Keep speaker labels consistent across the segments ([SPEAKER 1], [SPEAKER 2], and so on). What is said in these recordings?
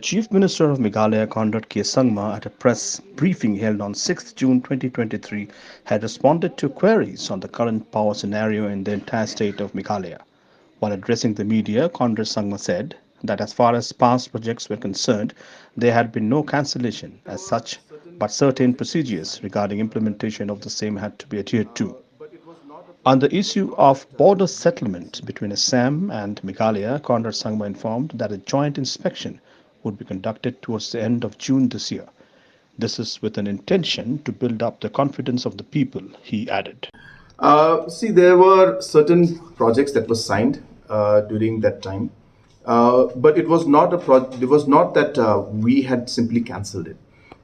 [SPEAKER 1] Chief Minister of Meghalaya, Conrad Sangma, at a press briefing held on 6 June 2023, had responded to queries on the current power scenario in the entire state of Meghalaya. While addressing the media, Conrad Sangma said that as far as past projects were concerned, there had been no cancellation as such, but certain procedures regarding implementation of the same had to be adhered to. On the issue of border settlement between Assam and Meghalaya, Conrad Sangma informed that a joint inspection would be conducted towards the end of June this year. This is with an intention to build up the confidence of the people, he added.
[SPEAKER 2] See, there were certain projects that were signed during that time, but it was not It was not that we had simply cancelled it.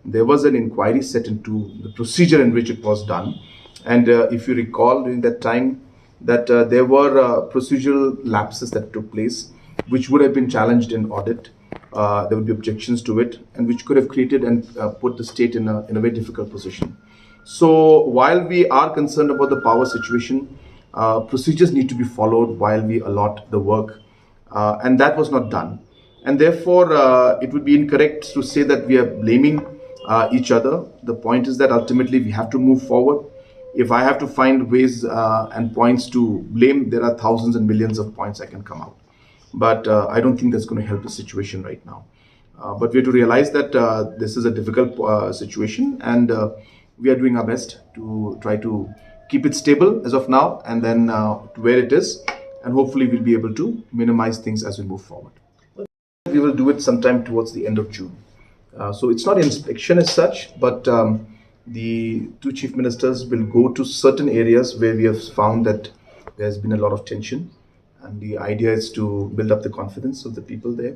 [SPEAKER 2] There was an inquiry set into the procedure in which it was done, and if you recall, during that time, that there were procedural lapses that took place, which would have been challenged in audit. There would be objections to it, and which could have created and put the state in a very difficult position. So while we are concerned about the power situation, procedures need to be followed while we allot the work, and that was not done. And therefore, it would be incorrect to say that we are blaming each other. The point is that ultimately we have to move forward. If I have to find ways and points to blame, there are thousands and millions of points I can come out. But I don't think that's going to help the situation right now. But we have to realize that this is a difficult situation, and we are doing our best to try to keep it stable as of now, and then to where it is, and hopefully we'll be able to minimize things as we move forward. We will do it sometime towards the end of June. So it's not inspection as such, but the two chief ministers will go to certain areas where we have found that there's been a lot of tension, and the idea is to build up the confidence of the people there,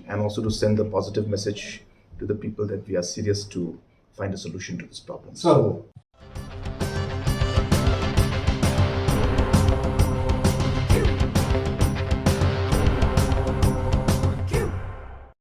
[SPEAKER 2] and also to send a positive message to the people that we are serious to find a solution to this problem. So